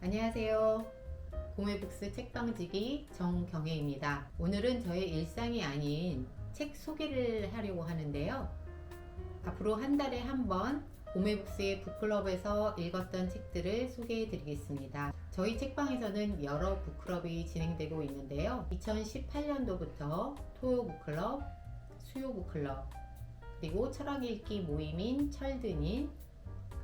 안녕하세요. 고메북스 책방지기 정경혜입니다. 오늘은 저의 일상이 아닌 책 소개를 하려고 하는데요. 앞으로 한 달에 한 번 고메북스의 북클럽에서 읽었던 책들을 소개해 드리겠습니다. 저희 책방에서는 여러 북클럽이 진행되고 있는데요. 2018년도부터 토요 북클럽, 수요 북클럽, 그리고 철학 읽기 모임인 철든인,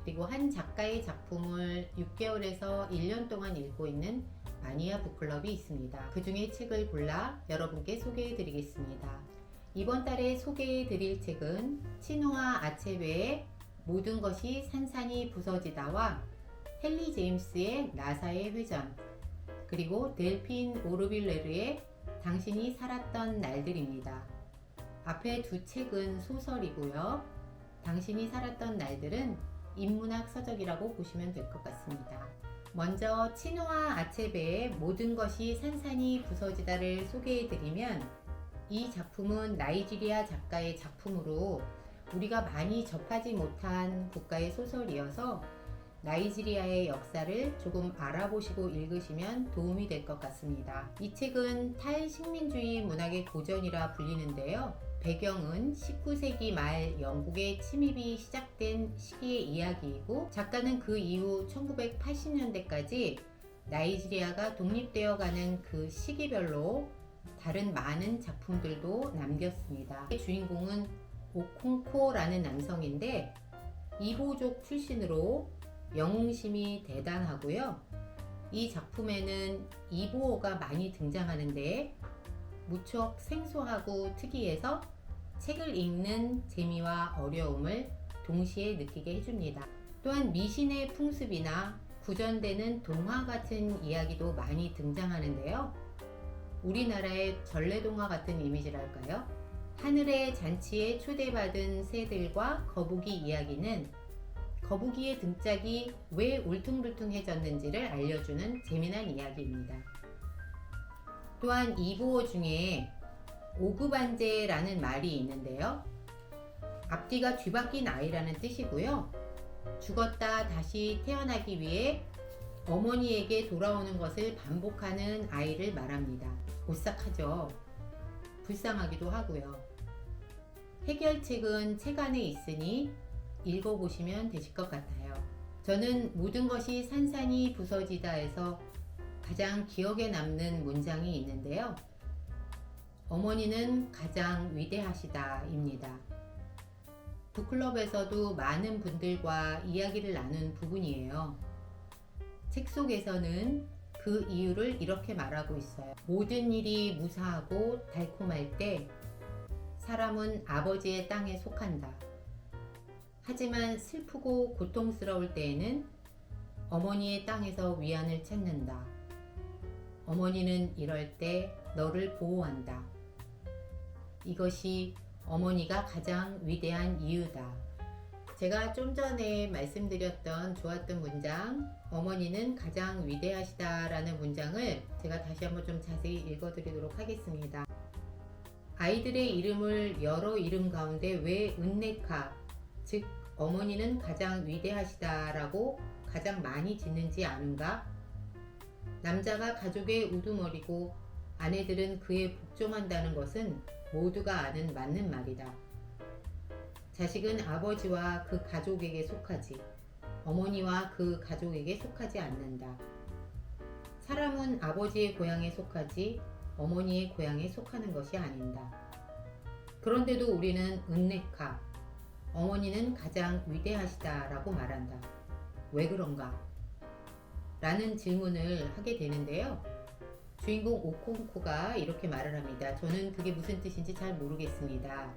그리고 한 작가의 작품을 6개월에서 1년 동안 읽고 있는 마니아 북클럽이 있습니다. 그 중에 책을 골라 여러분께 소개해 드리겠습니다. 이번 달에 소개해 드릴 책은 치누아 아체베의 모든 것이 산산이 부서지다와 헨리 제임스의 나사의 회전, 그리고 델핀 오르빌레르의 당신이 살았던 날들입니다. 앞에 두 책은 소설이고요. 당신이 살았던 날들은 인문학 서적이라고 보시면 될 것 같습니다. 먼저 치누아 아체베의 모든 것이 산산이 부서지다를 소개해드리면, 이 작품은 나이지리아 작가의 작품으로 우리가 많이 접하지 못한 국가의 소설이어서 나이지리아의 역사를 조금 알아보시고 읽으시면 도움이 될 것 같습니다. 이 책은 탈식민주의 문학의 고전이라 불리는데요. 배경은 19세기 말 영국의 침입이 시작된 시기의 이야기이고, 작가는 그 이후 1980년대까지 나이지리아가 독립되어가는 그 시기별로 다른 많은 작품들도 남겼습니다. 주인공은 오콩코라는 남성인데 이보족 출신으로 영웅심이 대단하고요. 이 작품에는 이보어가 많이 등장하는데 무척 생소하고 특이해서 책을 읽는 재미와 어려움을 동시에 느끼게 해줍니다. 또한 미신의 풍습이나 구전되는 동화 같은 이야기도 많이 등장하는데요. 우리나라의 전래동화 같은 이미지랄까요? 하늘의 잔치에 초대받은 새들과 거북이 이야기는 거북이의 등짝이 왜 울퉁불퉁해졌는지를 알려주는 재미난 이야기입니다. 또한 이보어 중에 오구반제라는 말이 있는데요. 앞뒤가 뒤바뀐 아이라는 뜻이고요. 죽었다 다시 태어나기 위해 어머니에게 돌아오는 것을 반복하는 아이를 말합니다. 오싹하죠. 불쌍하기도 하고요. 해결책은 책 안에 있으니 읽어보시면 되실 것 같아요. 저는 모든 것이 산산이 부서지다에서 가장 기억에 남는 문장이 있는데요. 어머니는 가장 위대하시다 입니다. 북클럽에서도 많은 분들과 이야기를 나눈 부분이에요. 책 속에서는 그 이유를 이렇게 말하고 있어요. 모든 일이 무사하고 달콤할 때 사람은 아버지의 땅에 속한다. 하지만 슬프고 고통스러울 때에는 어머니의 땅에서 위안을 찾는다. 어머니는 이럴 때 너를 보호한다. 이것이 어머니가 가장 위대한 이유다. 제가 좀 전에 말씀드렸던 좋았던 문장, 어머니는 가장 위대하시다 라는 문장을 제가 다시 한번 좀 자세히 읽어드리도록 하겠습니다. 아이들의 이름을 여러 이름 가운데 왜 은네카, 즉 어머니는 가장 위대하시다 라고 가장 많이 짓는지 아는가? 남자가 가족의 우두머리고 아내들은 그의 복종한다는 것은 모두가 아는 맞는 말이다. 자식은 아버지와 그 가족에게 속하지, 어머니와 그 가족에게 속하지 않는다. 사람은 아버지의 고향에 속하지 어머니의 고향에 속하는 것이 아닌다. 그런데도 우리는 은네카, 어머니는 가장 위대하시다 라고 말한다. 왜 그런가? 라는 질문을 하게 되는데요. 주인공 오콩코가 이렇게 말을 합니다. 저는 그게 무슨 뜻인지 잘 모르겠습니다.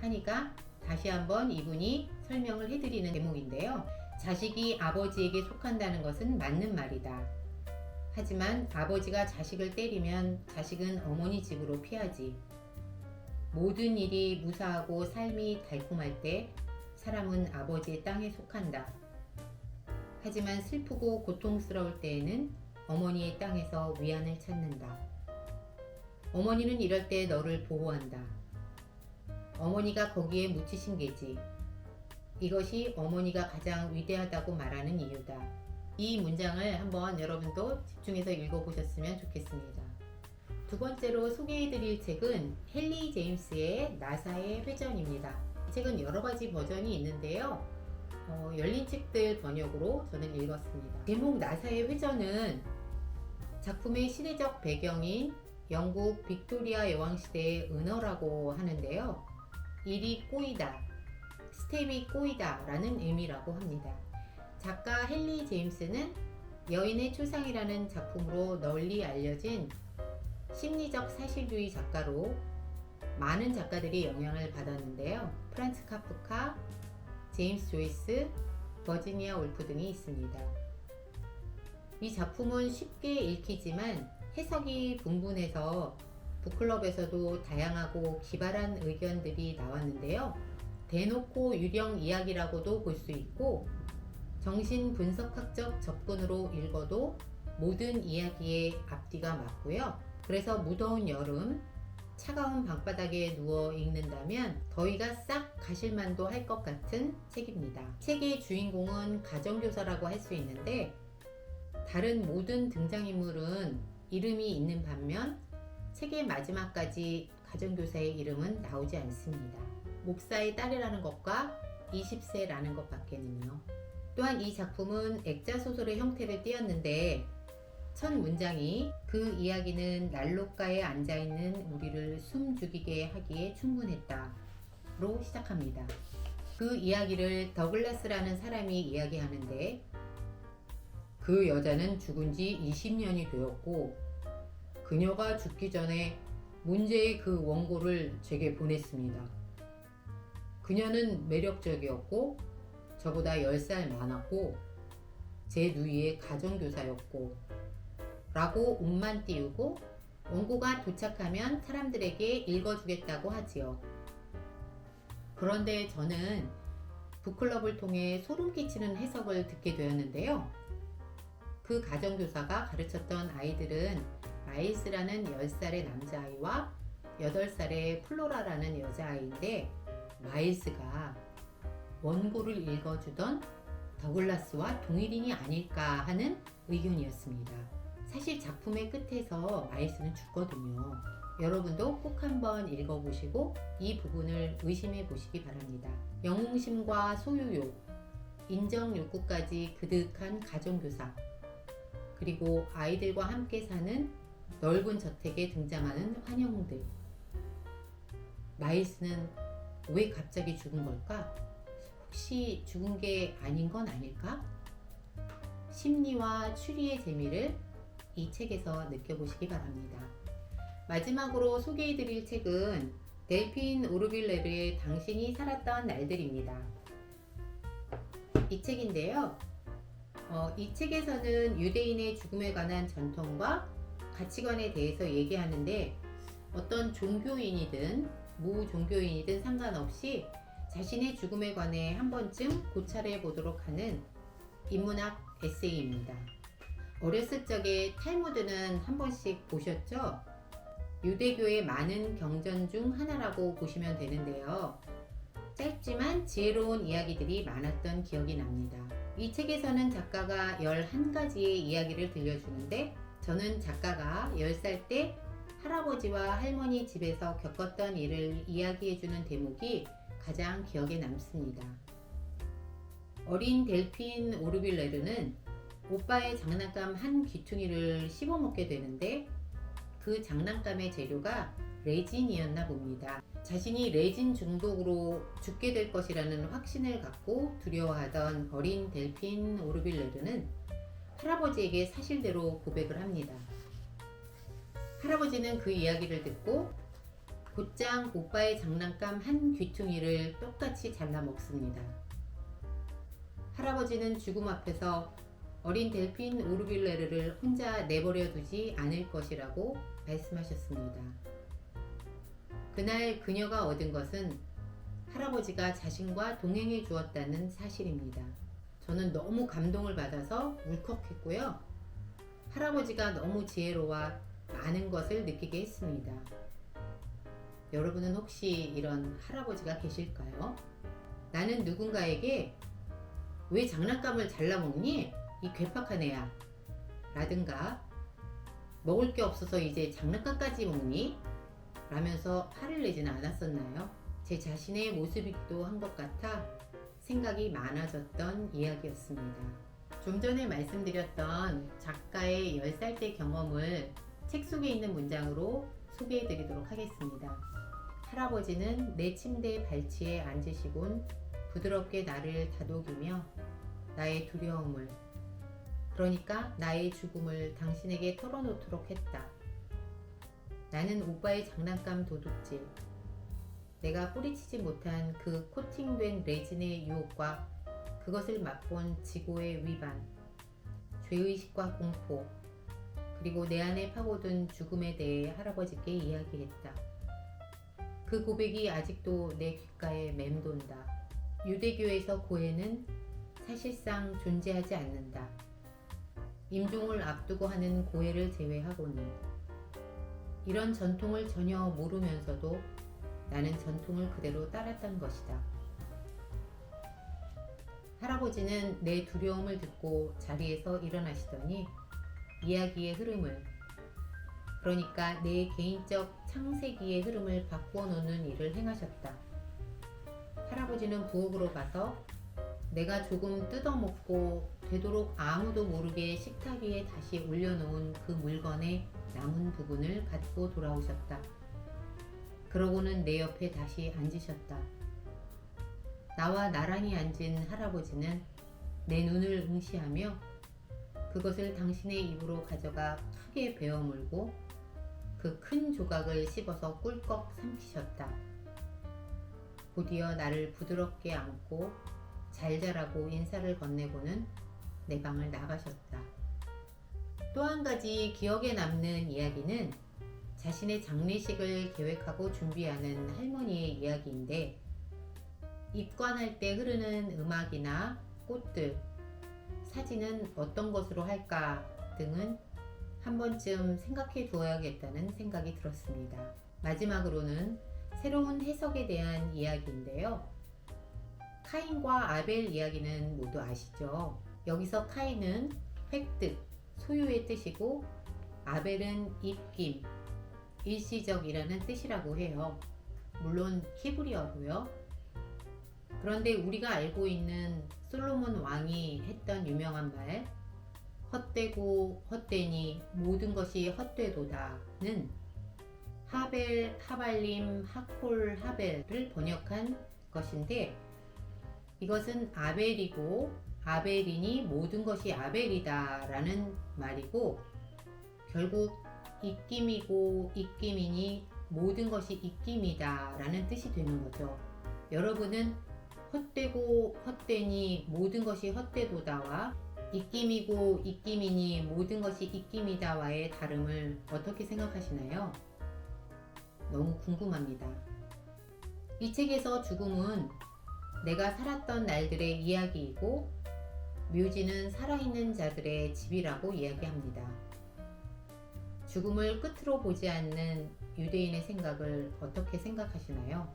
하니까 다시 한번 이분이 설명을 해드리는 대목인데요. 자식이 아버지에게 속한다는 것은 맞는 말이다. 하지만 아버지가 자식을 때리면 자식은 어머니 집으로 피하지. 모든 일이 무사하고 삶이 달콤할 때 사람은 아버지의 땅에 속한다. 하지만 슬프고 고통스러울 때에는 어머니의 땅에서 위안을 찾는다. 어머니는 이럴 때 너를 보호한다. 어머니가 거기에 묻히신 게지. 이것이 어머니가 가장 위대하다고 말하는 이유다. 이 문장을 한번 여러분도 집중해서 읽어보셨으면 좋겠습니다. 두 번째로 소개해드릴 책은 헨리 제임스의 나사의 회전입니다. 이 책은 여러 가지 버전이 있는데요. 열린 책들 번역으로 저는 읽었습니다. 제목 나사의 회전은 작품의 시대적 배경인 영국 빅토리아 여왕시대의 은어라고 하는데요. 일이 꼬이다, 스텝이 꼬이다 라는 의미라고 합니다. 작가 헨리 제임스는 여인의 초상이라는 작품으로 널리 알려진 심리적 사실주의 작가로 많은 작가들이 영향을 받았는데요. 프란츠 카프카, 제임스 조이스, 버지니아 울프 등이 있습니다. 이 작품은 쉽게 읽히지만 해석이 분분해서 북클럽에서도 다양하고 기발한 의견들이 나왔는데요. 대놓고 유령 이야기라고도 볼 수 있고 정신분석학적 접근으로 읽어도 모든 이야기의 앞뒤가 맞고요. 그래서 무더운 여름, 차가운 방바닥에 누워 읽는다면 더위가 싹 가실만도 할 것 같은 책입니다. 책의 주인공은 가정교사라고 할 수 있는데 다른 모든 등장인물은 이름이 있는 반면 책의 마지막까지 가정교사의 이름은 나오지 않습니다. 목사의 딸이라는 것과 20세라는 것밖에는요. 또한 이 작품은 액자소설의 형태를 띄었는데 첫 문장이 그 이야기는 난로가에 앉아있는 우리를 숨 죽이게 하기에 충분했다 로 시작합니다. 그 이야기를 더글라스라는 사람이 이야기하는데 그 여자는 죽은 지 20년이 되었고 그녀가 죽기 전에 문제의 그 원고를 제게 보냈습니다. 그녀는 매력적이었고 저보다 10살 많았고 제 누이의 가정교사였고 라고 웃만 띄우고 원고가 도착하면 사람들에게 읽어주겠다고 하지요. 그런데 저는 북클럽을 통해 소름 끼치는 해석을 듣게 되었는데요. 그 가정교사가 가르쳤던 아이들은 마일스라는 10살의 남자아이와 8살의 플로라라는 여자아이인데 마일스가 원고를 읽어주던 더글라스와 동일인이 아닐까 하는 의견이었습니다. 사실 작품의 끝에서 마일스는 죽거든요. 여러분도 꼭 한번 읽어보시고 이 부분을 의심해 보시기 바랍니다. 영웅심과 소유욕, 인정욕구까지 그득한 가정교사, 그리고 아이들과 함께 사는 넓은 저택에 등장하는 환영들. 마일스는 왜 갑자기 죽은 걸까? 혹시 죽은 게 아닌 건 아닐까? 심리와 추리의 재미를 이 책에서 느껴보시기 바랍니다. 마지막으로 소개해드릴 책은 델핀 오르빌레르의 당신이 살았던 날들입니다. 이 책인데요. 이 책에서는 유대인의 죽음에 관한 전통과 가치관에 대해서 얘기하는데 어떤 종교인이든 무종교인이든 상관없이 자신의 죽음에 관해 한 번쯤 고찰해 보도록 하는 인문학 에세이입니다. 어렸을 적에 탈무드는 한 번씩 보셨죠? 유대교의 많은 경전 중 하나라고 보시면 되는데요. 짧지만 지혜로운 이야기들이 많았던 기억이 납니다. 이 책에서는 작가가 11가지의 이야기를 들려주는데 저는 작가가 10살 때 할아버지와 할머니 집에서 겪었던 일을 이야기해주는 대목이 가장 기억에 남습니다. 어린 델핀 오르빌레르는 오빠의 장난감 한 귀퉁이를 씹어먹게 되는데 그 장난감의 재료가 레진이었나 봅니다. 자신이 레진 중독으로 죽게 될 것이라는 확신을 갖고 두려워하던 어린 델핀 오르빌레르는 할아버지에게 사실대로 고백을 합니다. 할아버지는 그 이야기를 듣고 곧장 오빠의 장난감 한 귀퉁이를 똑같이 잘라 먹습니다. 할아버지는 죽음 앞에서 어린 델핀 오르빌레르를 혼자 내버려 두지 않을 것이라고 말씀하셨습니다. 그날 그녀가 얻은 것은 할아버지가 자신과 동행해 주었다는 사실입니다. 저는 너무 감동을 받아서 울컥했고요. 할아버지가 너무 지혜로워 많은 것을 느끼게 했습니다. 여러분은 혹시 이런 할아버지가 계실까요? 나는 누군가에게 왜 장난감을 잘라먹니? 이 괴팍한 애야 라든가 먹을 게 없어서 이제 장난감까지 먹니? 라면서 화를 내지는 않았었나요? 제 자신의 모습이기도 한 것 같아 생각이 많아졌던 이야기였습니다. 좀 전에 말씀드렸던 작가의 10살 때 경험을 책 속에 있는 문장으로 소개해 드리도록 하겠습니다. 할아버지는 내 침대 발치에 앉으시곤 부드럽게 나를 다독이며 나의 두려움을, 그러니까 나의 죽음을 당신에게 털어놓도록 했다. 나는 오빠의 장난감 도둑질, 내가 뿌리치지 못한 그 코팅된 레진의 유혹과 그것을 맛본 지고의 위반, 죄의식과 공포, 그리고 내 안에 파고든 죽음에 대해 할아버지께 이야기했다. 그 고백이 아직도 내 귓가에 맴돈다. 유대교에서 고해는 사실상 존재하지 않는다. 임종을 앞두고 하는 고해를 제외하고는. 이런 전통을 전혀 모르면서도 나는 전통을 그대로 따랐던 것이다. 할아버지는 내 두려움을 듣고 자리에서 일어나시더니 이야기의 흐름을, 그러니까 내 개인적 창세기의 흐름을 바꾸어 놓는 일을 행하셨다. 할아버지는 부엌으로 가서 내가 조금 뜯어먹고 되도록 아무도 모르게 식탁 위에 다시 올려놓은 그 물건의 남은 부분을 갖고 돌아오셨다. 그러고는 내 옆에 다시 앉으셨다. 나와 나란히 앉은 할아버지는 내 눈을 응시하며 그것을 당신의 입으로 가져가 크게 베어 물고 그 큰 조각을 씹어서 꿀꺽 삼키셨다. 곧이어 나를 부드럽게 안고 잘 자라고 인사를 건네고는 내 방을 나가셨다. 또 한 가지 기억에 남는 이야기는 자신의 장례식을 계획하고 준비하는 할머니의 이야기인데, 입관할 때 흐르는 음악이나 꽃들, 사진은 어떤 것으로 할까 등은 한 번쯤 생각해 두어야겠다는 생각이 들었습니다. 마지막으로는 새로운 해석에 대한 이야기인데요. 카인과 아벨 이야기는 모두 아시죠? 여기서 카인은 획득, 소유의 뜻이고 아벨은 입김, 일시적이라는 뜻이라고 해요. 물론 히브리어고요. 그런데 우리가 알고 있는 솔로몬 왕이 했던 유명한 말, 헛되고 헛되니 모든 것이 헛되도다는 하벨, 하발림, 하콜, 하벨을 번역한 것인데, 이것은 아벨이고 아벨이니 모든 것이 아벨이다 라는 말이고, 결국 입김이고 입김이니 모든 것이 입김이다 라는 뜻이 되는 거죠. 여러분은 헛되고 헛되니 모든 것이 헛되도다와 입김이고 입김이니 모든 것이 입김이다와의 다름을 어떻게 생각하시나요? 너무 궁금합니다. 이 책에서 죽음은 내가 살았던 날들의 이야기이고 묘지는 살아있는 자들의 집이라고 이야기합니다. 죽음을 끝으로 보지 않는 유대인의 생각을 어떻게 생각하시나요?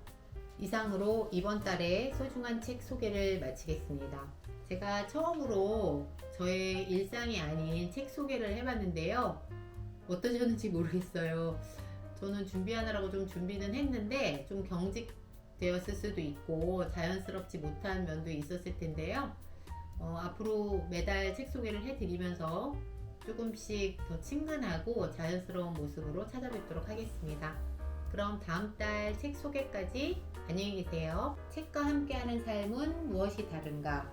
이상으로 이번 달에 소중한 책 소개를 마치겠습니다. 제가 처음으로 저의 일상이 아닌 책 소개를 해봤는데요. 어떠셨는지 모르겠어요. 저는 준비하느라고 좀 준비는 했는데 좀 경직되었을 수도 있고 자연스럽지 못한 면도 있었을 텐데요. 앞으로 매달 책 소개를 해드리면서 조금씩 더 친근하고 자연스러운 모습으로 찾아뵙도록 하겠습니다. 그럼 다음 달 책 소개까지 안녕히 계세요. 책과 함께하는 삶은 무엇이 다른가?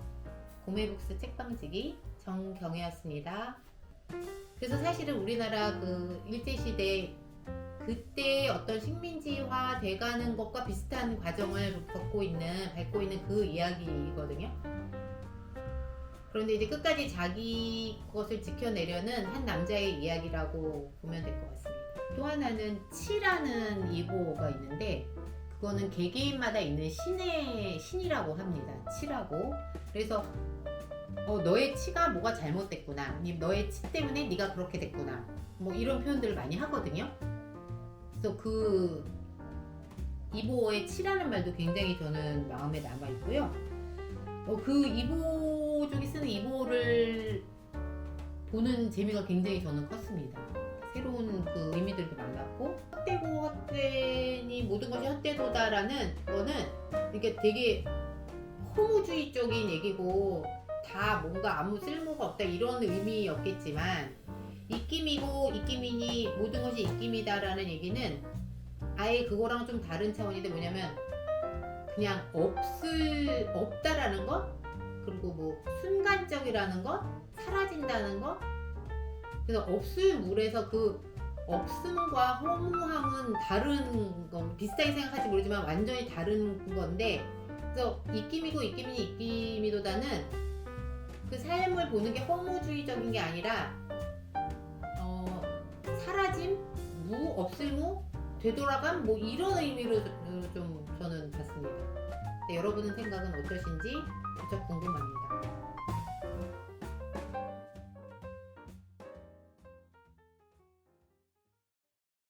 고메북스 책방지기 정경혜였습니다. 그래서 사실은 우리나라 그 일제시대 그때 어떤 식민지화 돼가는 것과 비슷한 과정을 밟고 있는 그 이야기거든요. 그런데 이제 끝까지 자기 것을 지켜내려는 한 남자의 이야기라고 보면 될 것 같습니다. 또 하나는 치라는 이보가 있는데, 그거는 개개인마다 있는 신이라고 합니다. 치라고. 그래서 너의 치가 뭐가 잘못됐구나, 너의 치 때문에 네가 그렇게 됐구나, 뭐 이런 표현들을 많이 하거든요. 그래서 그 이보의 치라는 말도 굉장히 저는 마음에 남아있고요. 그 이보 쪽이 쓰는 이보를 보는 재미가 굉장히 저는 컸습니다. 새로운 그 의미들도 많았고, 헛되고 헛되니 모든 것이 헛되도다라는 거는 이게 되게 허무주의적인 얘기고 다 뭔가 아무 쓸모가 없다 이런 의미였겠지만, 입김이고 입김이니 모든 것이 입김이다라는 얘기는 아예 그거랑 좀 다른 차원인데, 뭐냐면 그냥 없다라는 것, 그리고 뭐 순간적이라는 것, 사라진다는 것. 그래서 없을 물에서 그 없음과 허무함은 다른 건, 비슷하게 생각할지 모르지만 완전히 다른 건데, 그래서 입김이고 입김이니 입김이도다는 그 삶을 보는 게 허무주의적인 게 아니라 사라짐, 없을무, 되돌아감, 뭐 이런 의미로 좀 저는 봤습니다. 네, 여러분은 생각은 어떠신지 무척 궁금합니다.